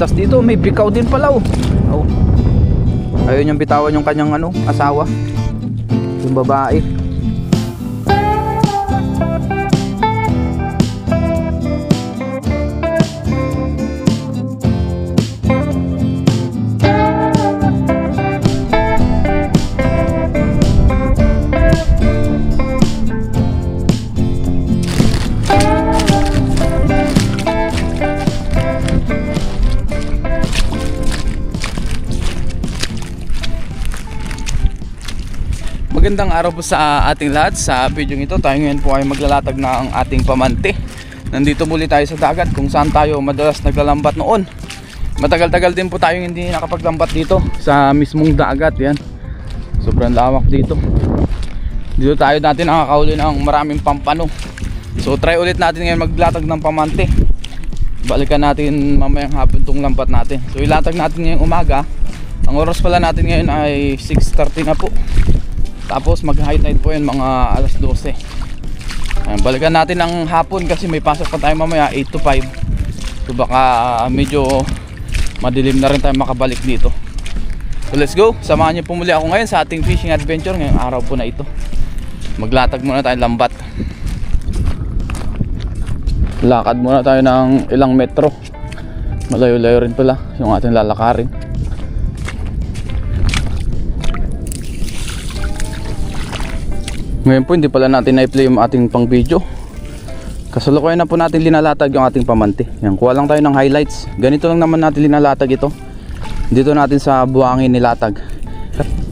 Tas dito may bikaw din pala oh. Oh. Ayun yung bitawan yung kanyang ano, asawa. Yung babae. Magandang araw po sa ating lahat. Sa video ito tayo ngayon po ay maglalatag na ang ating pamante. Nandito muli tayo sa dagat kung saan tayo madalas naglalambat noon. Matagal-tagal din po tayo hindi nakapaglambat dito sa mismong dagat. Yan, sobrang lawak dito. Dito tayo natin nakakahuli ng maraming pampano. So try ulit natin ngayon maglatag ng pamante. Balikan natin mamayang hapon itong lambat natin. So ilatag natin ngayong umaga. Ang oras pala natin ngayon ay 6:30 na po. Tapos mag high tide po yun mga alas 12. Balikan natin ng hapon kasi may pasok pa tayo mamaya 8 to 5. So baka medyo madilim na rin tayo makabalik dito. So let's go, samahan niyo po muli ako ngayon sa ating fishing adventure ngayong araw po na ito. Maglatag muna tayo lambat. Lakad muna tayo ng ilang metro. Malayo-layo rin pala yung ating lalakarin. Ngayon po hindi pala natin na-play yung ating pang video. Kasalukuyan na po natin linalatag yung ating pamante. Yan, kuha lang tayo ng highlights. Ganito lang naman natin linalatag ito. Dito natin sa buhangin nilatag.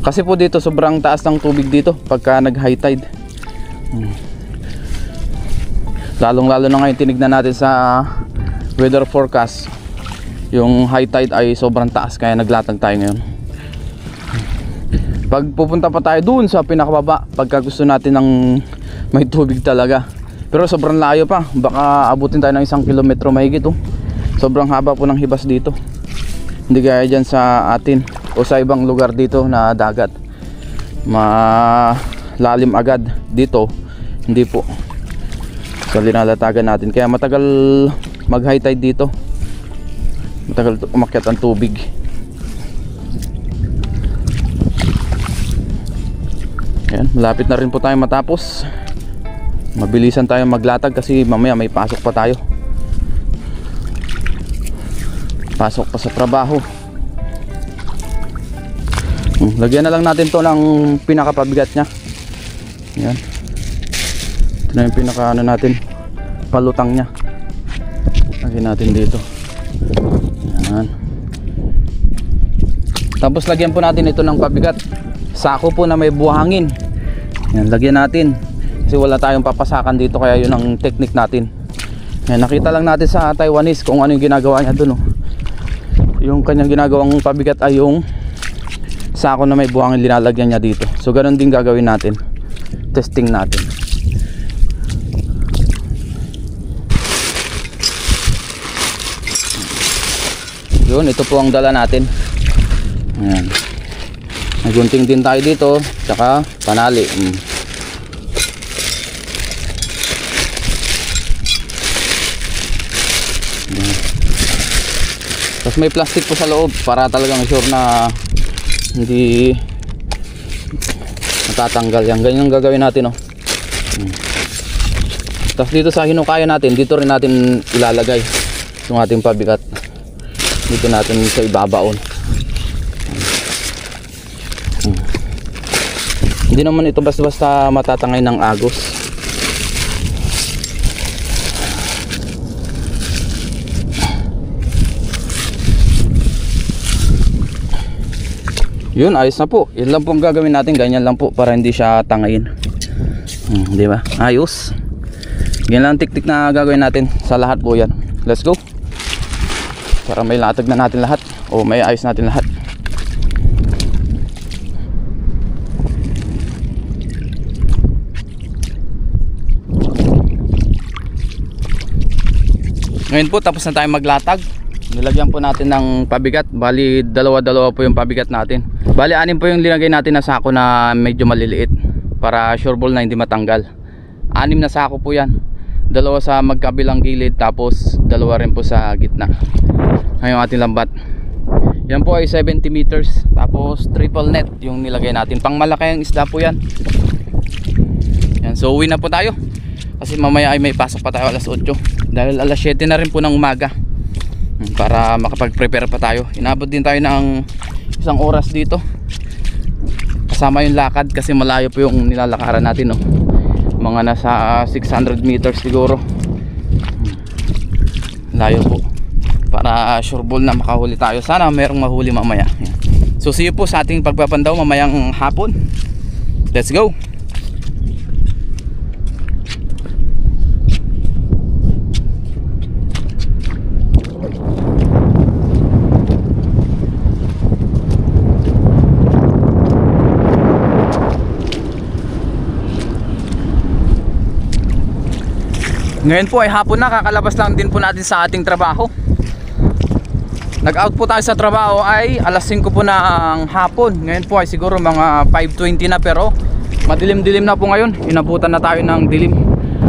Kasi po dito sobrang taas ng tubig dito pagka nag high tide. Lalong lalo na ngayon tinignan natin sa weather forecast. Yung high tide ay sobrang taas kaya naglatag tayo ngayon. Pag pupunta pa tayo dun sa pinakababa, pagka gusto natin ng may tubig talaga. Pero sobrang layo pa, baka abutin tayo ng 1 kilometro mahigit oh. Sobrang haba po ng hibas dito. Hindi gaya dyan sa atin o sa ibang lugar dito na dagat, malalim agad. Dito hindi po. So linalatagan natin, kaya matagal mag high tide dito. Matagal umakyat ang tubig. Yan, malapit na rin po tayo matapos. Mabilisan tayo maglatag kasi mamaya may pasok pa tayo. Pasok pa sa trabaho. Lagyan na lang natin to ng pinakapabigat nya. Yan. Ito na yung pinaka ano natin, palutang nya. Lagyan natin dito. Yan. Tapos lagyan po natin ito ng pabigat. Sako po na may buhangin. Yan, lagyan natin. Kasi wala tayong papasakan dito, kaya yun ang technique natin. Yan, nakita lang natin sa Taiwanese kung ano yung ginagawa niya dun oh. Yung kanyang ginagawang pabigat ay yung sako na may buhangin, linalagyan niya dito. So ganun din gagawin natin. Testing natin. Yun, ito po ang dala natin. Ayan. Nagunting din tayo dito, tsaka panali. Tapos may plastic po sa loob para talagang sure na hindi matatanggal yan. Ganyan ang gagawin natin oh. Tapos dito sa hinukaya natin, dito rin natin ilalagay yung ating pabigat. Dito natin sa ibabaon. Hindi naman ito basta-basta matatangay ng agos. Yun, ayos na po. Yun lang po ang gagawin natin. Ganyan lang po para hindi siya tangayin. Di ba? Ayos. Yan lang tik-tik na gagawin natin sa lahat po yan. Let's go. Para may latag na natin lahat. O may ayos natin lahat. Ngayon po tapos na tayo maglatag. Nilagyan po natin ng pabigat. Bali dalawa-dalawa po yung pabigat natin. Bali 6 po yung linagay natin na sako na medyo maliliit, para sure ball na hindi matanggal. 6 na sako po yan. dalawa sa magkabilang gilid, tapos dalawa rin po sa gitna. Ayun ang ating lambat. Yan po ay 70 meters, tapos triple net yung nilagay natin. Pang malaki ang isda po yan. Yan, so uwi na po tayo kasi mamaya ay may pasok pa tayo alas 8, dahil alas 7 na rin po ng umaga, para makapag-prepare pa tayo. Inabot din tayo ng isang oras dito, kasama yung lakad kasi malayo po yung nilalakaran natin, no? Mga nasa 600 meters siguro. Layo po, para sure ball na makahuli tayo. Sana merong mahuli mamaya. So see you po sa ating pagpapandaw mamayang hapon. Let's go. Ngayon po ay hapon na, kakalabas lang din po natin sa ating trabaho. Nag-out po tayo sa trabaho ay alas 5 po ng hapon. Ngayon po ay siguro mga 5:20 na, pero madilim-dilim na po ngayon. Inabutan na tayo ng dilim,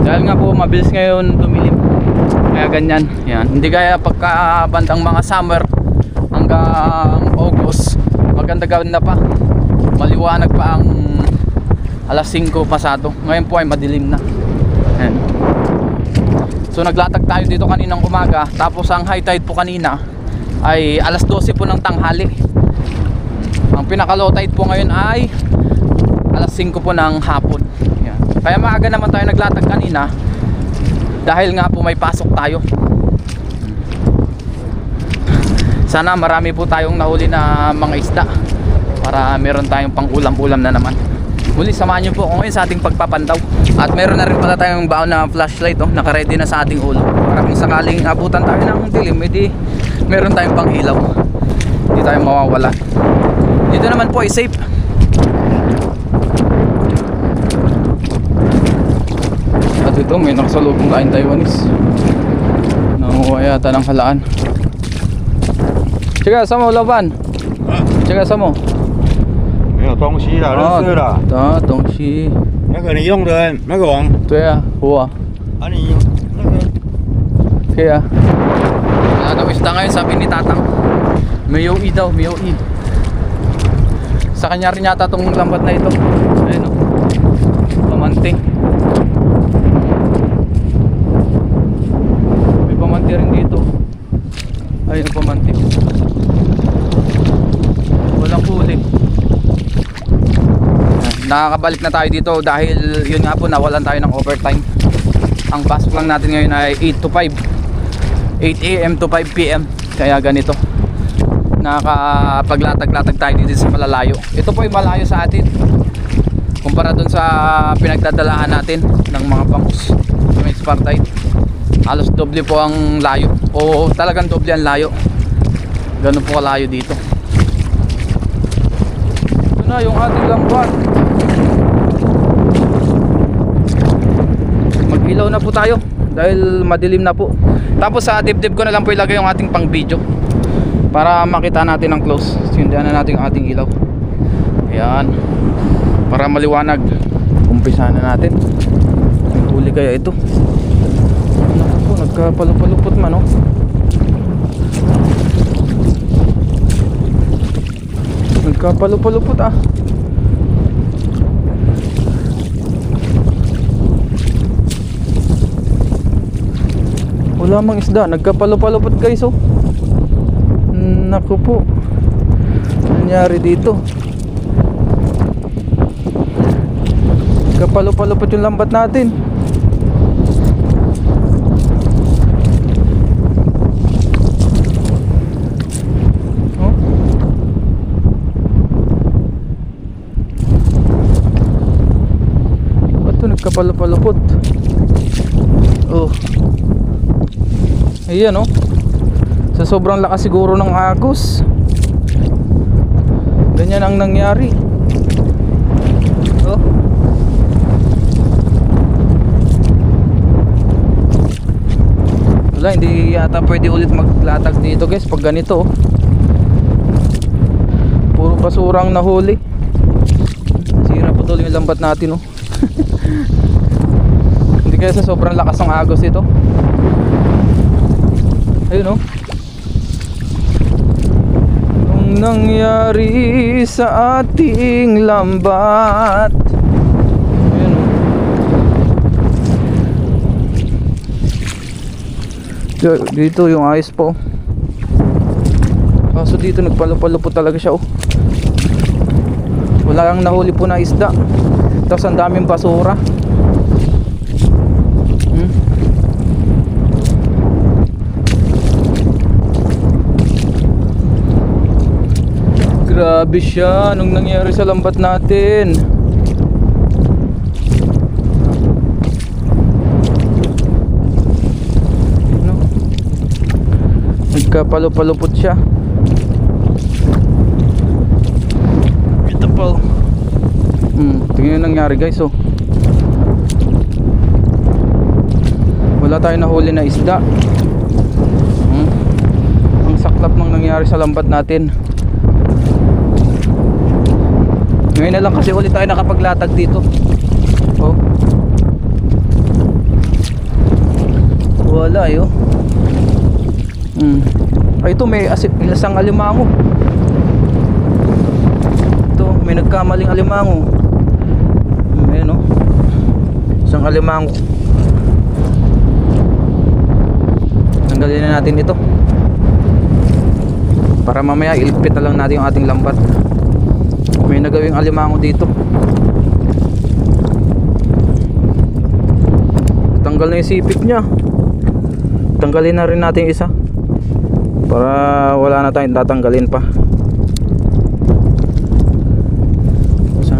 dahil nga po mabilis ngayon dumilim. Kaya ganyan, yan. Hindi gaya pagka bandang mga summer hanggang August, maganda-ganda pa, maliwanag pa ang alas 5 pasado. Ngayon po ay madilim na. Yan. So naglatag tayo dito kaninang umaga, tapos ang high tide po kanina ay alas 12 po ng tanghali. Ang pinaka low tide po ngayon ay alas 5 po ng hapon. Yan. Kaya maaga naman tayo naglatag kanina, dahil nga po may pasok tayo. Sana marami po tayong nahuli na mga isda, para meron tayong pang ulam-ulam na naman. Muli, samahan nyo po ako ngayon sa ating pagpapandaw. At meron na rin pala tayong baon na flashlight, oh, nakaready na sa ating ulo, para kung sakaling abutan tayo ng dilim, edi meron tayong pang ilaw, hindi tayo mawawala. Dito naman po ay safe. At ito may nakasalubong kain Taiwanese, nanguha yata ng halaan. Chiga sa mo laban, chiga sa mo 没有东西了，认识了。啊，东西。那个你用的那个网，对啊，我。啊你那个。Kaya wala daw isda ngayon, sabi ni Tatang. Mayo-i daw, mayo-i. Sa kanya rin yata itong lambat na ito. Ayun o, pamanti. May pamanti rin dito. Ayun o, pamanti. Walang huli. Nakakabalik na tayo dito dahil yun nga po, nawalan tayo ng overtime. Ang pasok lang natin ngayon ay 8 to 5, 8 AM to 5 PM. Kaya ganito, nakakapaglatag-latag tayo dito sa malalayo. Ito po ay malayo sa atin kumpara dun sa pinagdadalaan natin ng mga bangus sa may Spartite. Halos doble po ang layo, o talagang doble ang layo. Ganun po kalayo dito. Ito na yung ating lambat. Mag-ilaw na po tayo dahil madilim na po. Tapos sa dibdib ko na lang po ilagay yung ating pang video para makita natin ang close. Sindihan na natin ang ating ilaw. Ayan, para maliwanag. Umpisa na natin. May huli kaya ito? Naku po, nagkapalupalupot man, oh. Nagkapalupalupot ah. Wala mang isda, nagkapalupalupot guys, oh. Naku po, nangyari dito? Nagkapalupalupot yung lambat natin. Oh. Ba't ito nagkapalupalupot? Oh. Ayan, oh. Sa sobrang lakas siguro ng agos, ganyan ang nangyari. Oh. Wala, hindi yata pwede ulit maglatag dito guys pag ganito, oh. Puro basurang nahuli. Sira po tuloy yung lambat natin, oh. Hindi kaya sa sobrang lakas ng agos ito. Ayun, oh. Anong nangyari sa ating lambat? Ayun, oh. Dito yung ayos po. Kaso dito nagpalo-palo po talaga siya, oh. Wala kang nahuli po na isda. Tapos ang daming basura. Grabe siya. Anong nangyari sa lambat natin? Ano? Nagkapalo-palupot siya. Ito po. Tingnan yung nangyari, guys, oh. Wala tayong nahuli na isda. Ang saklap ng nangyari sa lambat natin. Ngayon na lang kasi ulit tayo nakapaglatag dito. Oh. Wala, eh, oh. Ay, ito may isang alimango. Ito may nagkamaling alimango. Ayan, oh. Isang alimango. Tanggalin na natin ito para mamaya ilipit na lang natin yung ating lambat. May nagawing alimango dito. Tanggal na yung sipit nya. Tanggalin na rin natin isa para wala na tayong tatanggalin pa.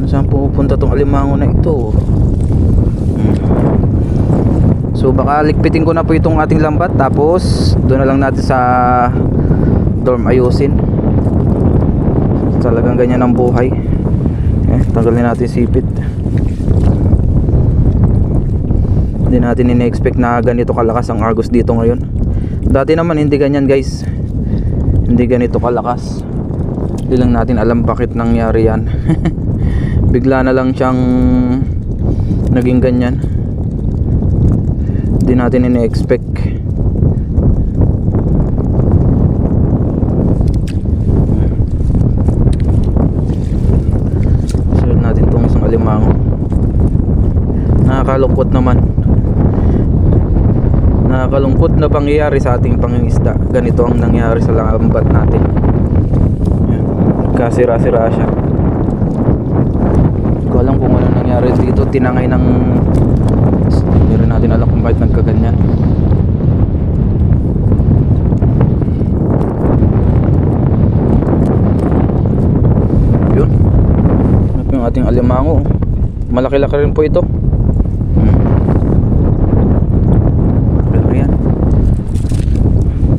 Saan pupunta tong alimango na ito? So baka ligpitin ko na po itong ating lambat, tapos doon na lang natin sa dorm ayusin. Talagang ganyan ang buhay. Tanggalin natin sipit. Hindi natin in-expect na ganito kalakas ang agos dito ngayon. Dati naman hindi ganyan, guys. Hindi ganito kalakas. Hindi lang natin alam bakit nangyari yan. Bigla na lang siyang naging ganyan. Hindi natin in-expect. Sunod natin itong isang alimango. Nakakalungkot naman. Nakakalungkot na pangyayari sa ating pangingisda. Ganito ang nangyari sa lambat natin. Kasira-sira siya. Hindi ko alam kung ano nangyari dito. Tinangay ng... Hindi rin natin alam kung bakit nagkaganyan. Yun. Ano yung ating alimango? Malaki-laki rin po ito. Ayan.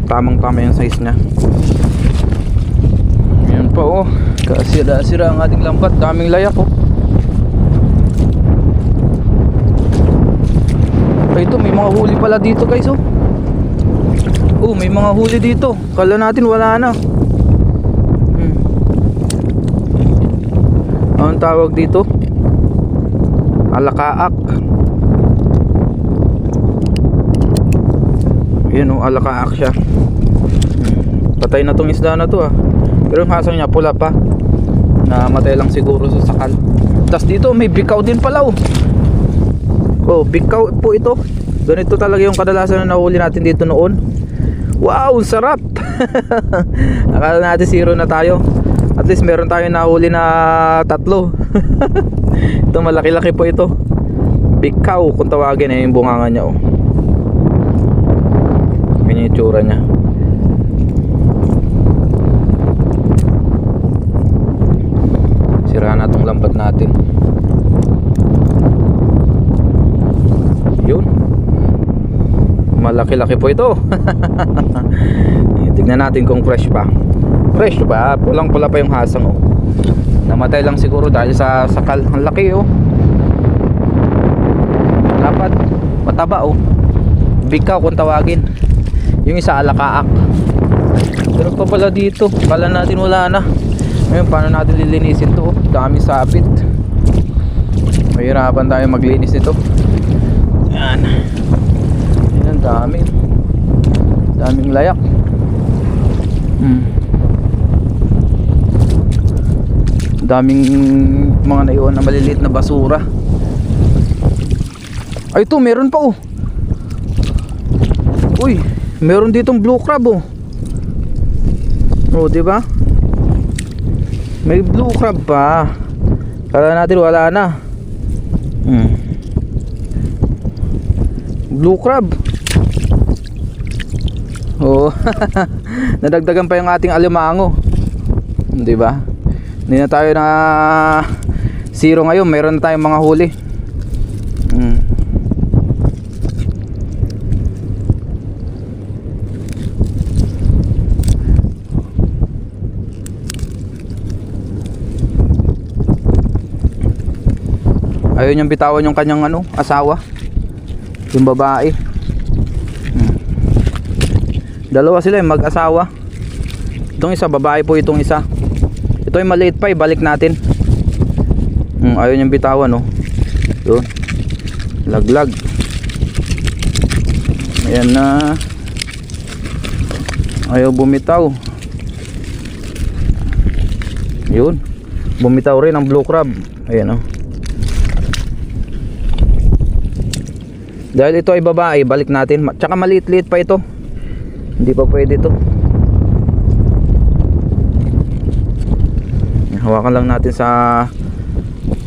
Tamang-tama yung size niya. Ayan pa, oh. Kasira-sira ang ating lambat. Daming layak, oh. Ito may mga huli pala dito, guys, oh. Oh, may mga huli dito. Kala natin wala na. Anong tawag dito? Alakaak. Ayan, oh, alakaak siya. Patay na tong isda na to, ah. Pero yung hasang niya pula pa. Namatay lang siguro sa sakal. Tapos dito may bikaw din pala, oh. Oh, bikaw po ito. Ganito talaga yung kadalasan na nahuli natin dito noon. Wow, sarap. Akala natin zero na tayo. At least meron tayong nahuli na 3. Ito malaki-laki po ito. Bikaw kung tawagin, yung bunganga niya, oh. Ganyan yung tsura niya. Sira na tong lambat natin. Yun. Malaki-laki po ito. Tignan natin kung fresh pa. Fresh pa, pulang-pula pa yung hasang, oh. Namatay lang siguro dahil sa sakal. Ang laki, oh. Dapat mataba, oh. Bikaw kung tawagin. Yung isa alakaak. Pero pa pala dito. Kala natin wala na. Ngayon paano natin lilinisin to, oh. Dami sapit. Mahirapan tayo maglinis nito. Yan. Yan, daming layak. Daming mga naiwan na maliliit na basura. Ay, ito meron pa oh. Uy, meron ditong blue crab oh. Oh, di ba? May blue crab pa. Kala natin wala na. Blue crab. Oh. Nadagdagan pa yung ating alimango. Di ba? Hindi na tayo na zero ngayon. Mayroon na tayong mga huli. Ayaw niyang bitawan yung kanyang asawa, yung babae. Dalawa sila yung mag-asawa. Itong isa babae po, itong isa. Ito yung maliit pa, ibalik natin. Ayaw niyang bitawan oh. Yun. Laglag. Ayan na. Ayaw bumitaw. Yun. Bumitaw rin ang blue crab. Ayan oh. Dahil ito ay babae, balik natin. Tsaka maliit-liit pa ito. Hindi pa pwede ito. Hawakan lang natin sa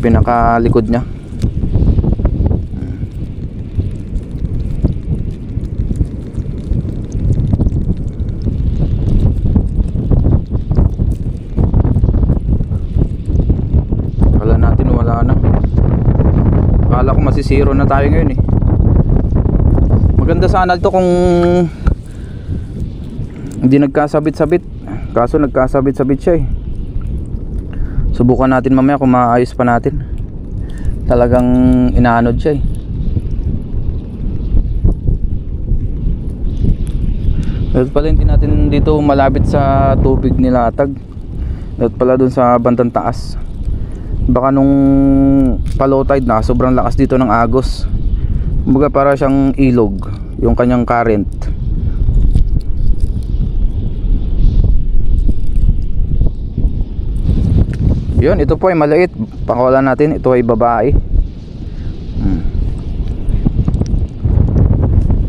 pinakalikod niya. Akala natin wala na. Akala ko masisiro na tayo ngayon eh. Maganda sana ito kung hindi nagkasabit-sabit. Kaso nagkasabit-sabit siya eh. Subukan natin mamaya kung maayos pa natin. Talagang inaanod siya eh. Dapat pala hindi natin dito malapit sa tubig nilatag. Dapat pala dun sa bandang taas. Baka nung low tide na sobrang lakas dito ng agos. Kumbaga para siyang ilog yung kanyang current. Yun, ito po ay maliit. Pakawalan natin, ito ay babae.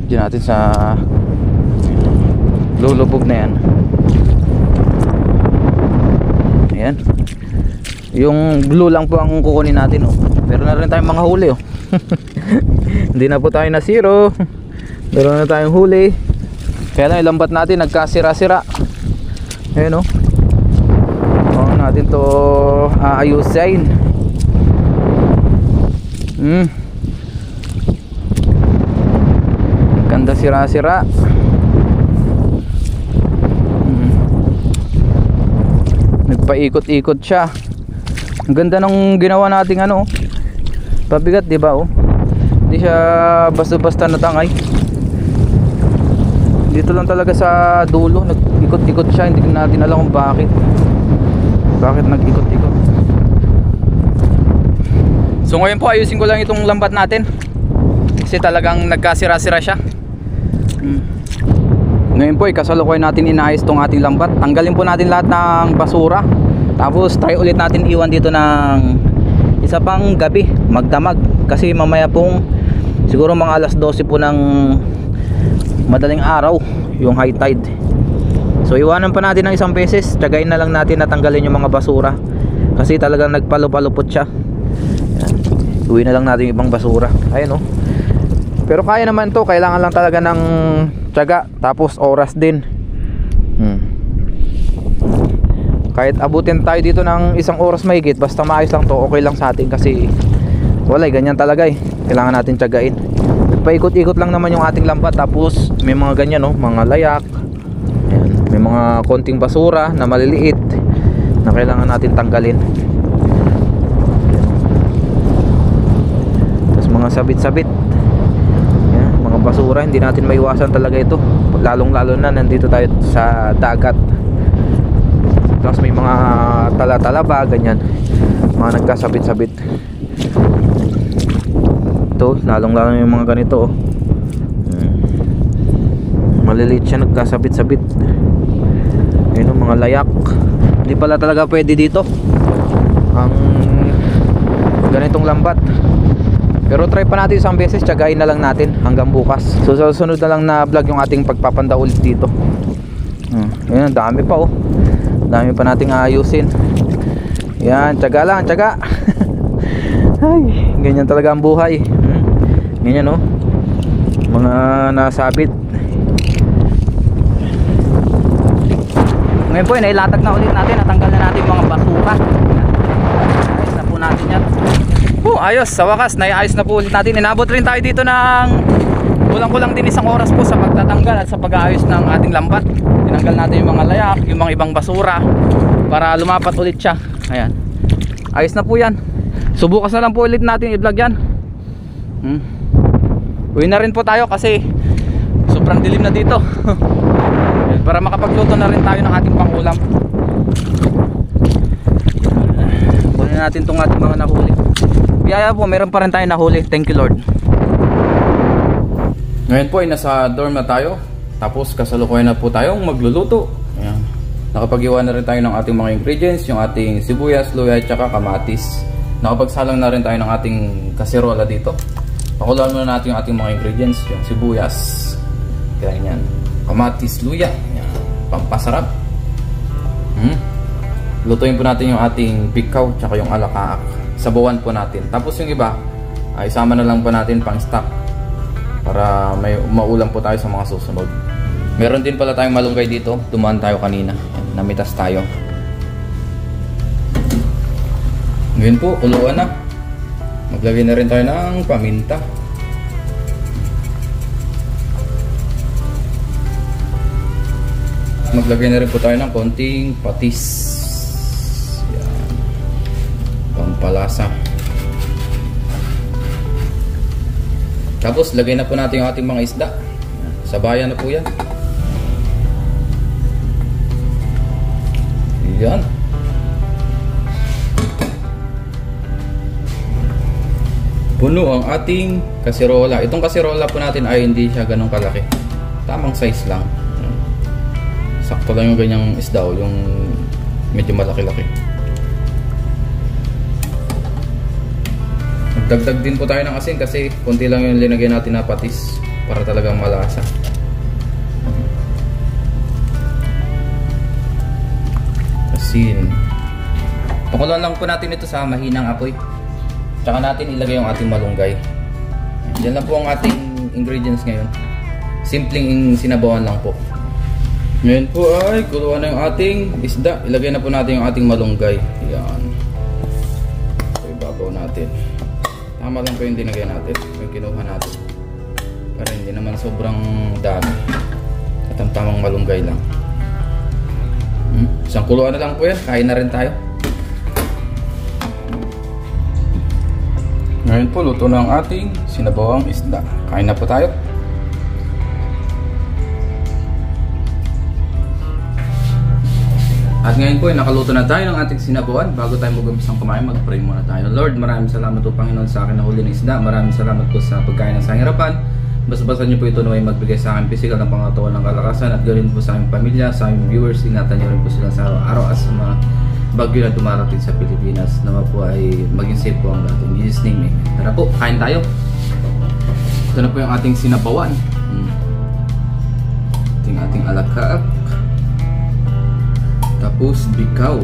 Diyan natin sa lulubog na yan. Ayan. Yung blue lang po ang kukunin natin oh. Meron na rin tayong mga huli oh. Hindi na po tayo na zero. Meron na tayong huli. Kaya lang ilambat natin nagkasira-sira. Ayan oh. Natin to aayusin. Ganda sira-sira. Nagpaikot-ikot siya. Ang ganda ng ginawa nating pabigat, di ba oh? Hindi siya basta-basta natangay. Dito lang talaga sa dulo nag-ikot-ikot siya. Hindi natin alam kung bakit nag-ikot-ikot. So ngayon po ayusin ko lang itong lambat natin kasi talagang nagkasira-sira siya. Ngayon po kasalukuyan natin inaayos tong ating lambat. Tanggalin po natin lahat ng basura. Tapos try ulit natin iwan dito ng isa pang gabi, magdamag. Kasi mamaya pong siguro mga alas 12 po ng madaling araw yung high tide. So iwanan pa natin ng isang beses. Tiyagain na lang natin na tanggalin yung mga basura kasi talagang nagpalupalupot siya. Yan. Uwi na lang natin yung ibang basura. Ayun oh. Pero kaya naman to. Kailangan lang talaga ng tiyaga. Tapos oras din. Kahit abutin tayo dito ng isang oras mahigit, basta maayos lang to, okay lang sa atin. Kasi wala ganyan talaga eh. Kailangan natin tiyagain. Paikot-ikot lang naman yung ating lambat. Tapos may mga ganyan oh, mga layak. Ayan. May mga konting basura na maliliit na kailangan natin tanggalin. Tapos mga sabit-sabit. Ayan, mga basura, hindi natin maiwasan talaga ito. Lalong-lalo na nandito tayo sa dagat. Tapos may mga tala-talaba, ganyan. Mga nagkasabit-sabit. Ito, lalong-lalong yung mga ganito, oh. Maliliit siya, nagkasabit-sabit. Ayun, oh, mga layak. Hindi pala talaga pwede dito ang ganitong lambat. Pero try pa natin isang beses, tiyagain na lang natin hanggang bukas. So sa susunod na lang na vlog yung ating pagpapanda ulit dito. Ayun, dami pa, oh. Dami pa nating aayusin. Yan, tiyaga lang, tiyaga. Ay, ganyan talaga ang buhay. Ganyan, oh. Mga nasabit. Ngayon po, nailatag na ulit natin. Natanggal na natin yung mga basura. Ayos na po natin yan. Ayos, sa wakas, naiayos na po ulit natin. Inabot rin tayo dito ng kulang-kulang din isang oras po sa pagtatanggal at sa pag-aayos ng ating lambat. Tinanggal natin yung mga layak, yung mga ibang basura para lumapat ulit siya. Ayan, ayos na po yan. Subukas na lang po ulit natin i-vlog yan. Uwi na rin po tayo kasi sobrang dilim na dito. Para makapagluto na rin tayo ng ating pangulam. Kunin natin itong ating mga nahuli. Biyaya po, meron pa rin tayo nahuli. Thank you Lord. Ngayon po ay nasa dorm na tayo. Tapos kasalukuyan na po tayong magluluto. Ayan. Nakapag-iwan na rin tayo ng ating mga ingredients. Yung ating sibuyas, luya at saka kamatis. Nakapagsalang na rin tayo ng ating kaserola dito. Pakuluan muna natin yung ating mga ingredients. Yung sibuyas, ganyan, kamatis, luya, yan, pampasarap. Lutuin po natin yung ating pikaw tsaka yung alakaak. Sabawan po natin. Tapos yung iba ay isama na lang po natin pang stock para may maulam po tayo sa mga susunod. Meron din pala tayong malunggay dito. Dumaan tayo kanina, namitas tayo. Ngayon po, kuluan na. Maglagay na rin tayo ng paminta. Maglagay na rin po tayo ng konting patis. Yan. Pampalasa. Tapos lagay na po natin yung ating mga isda. Sabayan na po yan. Yan. Puno ang ating kaserola. Itong kaserola po natin ay hindi siya ganun kalaki. Tamang size lang. Sakto lang yung ganyang isda o yung medyo malaki-laki. Magdagdag din po tayo ng asin kasi konti lang yung linagay natin na patis para talagang malasa. Asin. Pakulan lang po natin ito sa mahinang apoy. Tsaka natin ilagay yung ating malunggay. Yan lang po ang ating ingredients ngayon. Simpleng sinabawan lang po. Ngayon po ay kuluan na yung ating isda. Ilagay na po natin yung ating malunggay. Yan. So, ibabaw natin. Tama lang po yung dinagay natin. Yung kinuha natin. Para hindi naman sobrang dami. At ang tamang malunggay lang. Isang kuluan na lang po yan. Kain na rin tayo. Ngayon po, luto na ang ating sinabawang isda. Kain na po tayo. At ngayon po, nakaluto na tayo ng ating sinabawan. Bago tayo mag-umpisang kumain, mag-pray muna tayo. Lord, maraming salamat po Panginoon sa akin na huli ng isda. Maraming salamat po sa pagkain ng sangirapan. Basta-basta niyo po ito na may magbigay sa akin physical ng pangatawan ng kalakasan. At gawin po sa aming pamilya, sa aming viewers. Ingatan niyo rin po sila sa araw-araw at sa mga bagyo na dumarating sa Pilipinas. Naman po ay maging safe po ang lahat. In Jesus' name, amen. Tara po, kain tayo. Ito na po yung ating sinabawan. Ating alakaak. Tapos bikaw.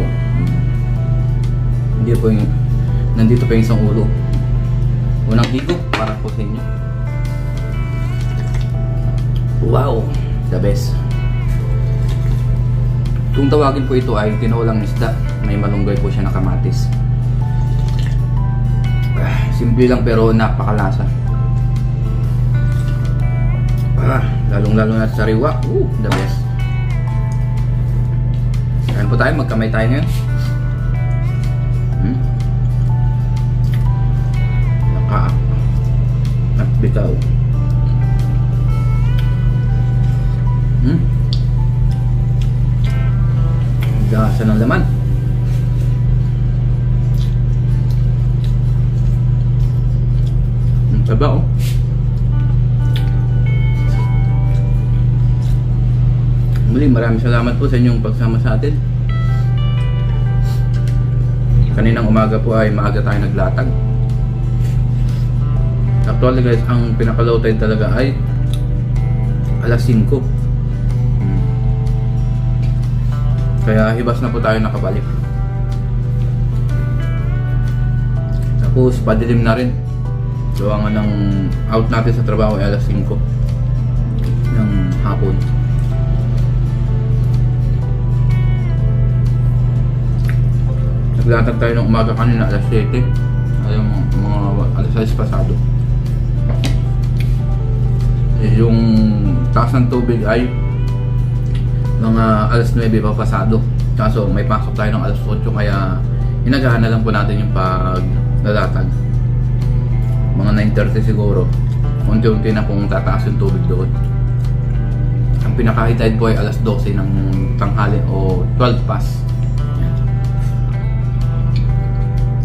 Hindi po yung, nandito pa yung isang ulo. Unang higop para po sa inyo. Wow, the best. Kung tawagin po ito ay tinolang isda. May malunggay po siya na kamatis. Simple lang pero napakalasa. Lalong-lalo na sa sariwa. The best. Kain po tayo, magkamay tayo ngayon. Nakaak at bitaw. Gasa ng laman. Sabaw. Muli, maraming salamat po sa inyong pagsama sa atin. Kaninang umaga po ay maaga tayo naglatag. Actually guys, ang pinaka-low tide talaga ay alas 5. Kaya hibas na po tayo nakabalik. Tapos padilim na rin. Gawa nga ng out natin sa trabaho ay alas 5 ng hapon. Naglatag tayo ng umaga kanina alas 7. Ayun, mga alas 6 pasado. Yung taas ng tubig ay mga alas 9 pa pasado. Kaso may pasok tayo ng alas 8 kaya inagahan na lang po natin yung paglalatag. Mga 9:30 siguro. Unti-unti na kung tataas yung tubig doon. Ang pinaka-high tide po ay alas 12 ng tanghali o 12 past.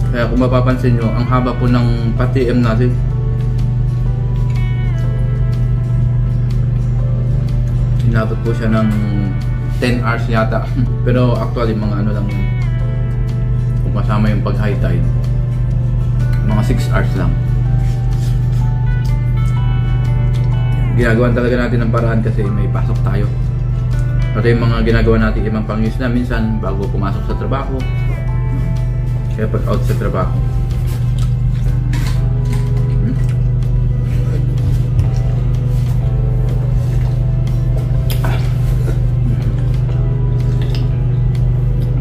Kaya kung mapapansin nyo, ang haba po ng pa-TM natin. Inabot po siya ng 10 hours yata. Pero actually mga ano lang yun. Kung kasama yung pag high tide, mga 6 hours lang. Ginagawan talaga natin ng paraan kasi may pasok tayo. Ito yung mga ginagawa natin ibang pang-use na minsan bago pumasok sa trabaho. Kaya pag out sa trabaho.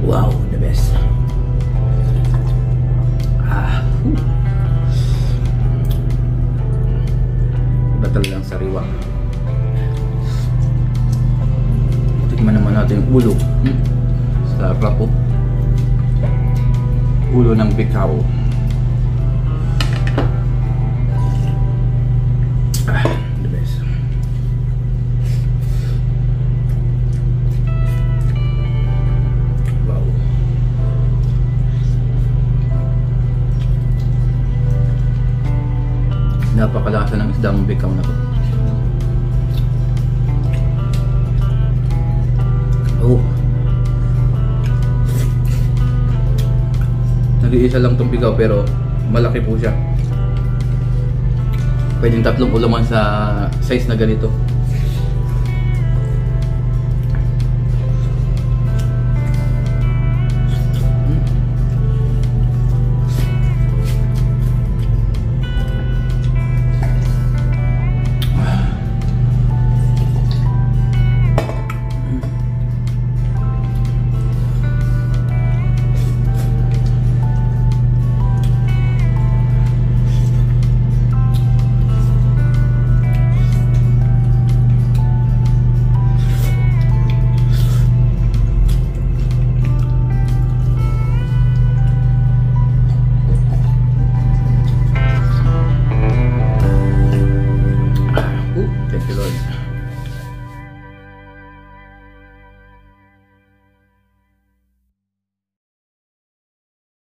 Wow, the best. Iba talagang sariwa. Tikman naman natin yung ulo. Sarap po. Ulo ng bikaw. The best. Wow. Napakalasa ng isdang bikaw na to. Oh. Nag-iisa lang tong bigaw pero malaki po siya. Pwedeng tatlong ulaman sa size na ganito.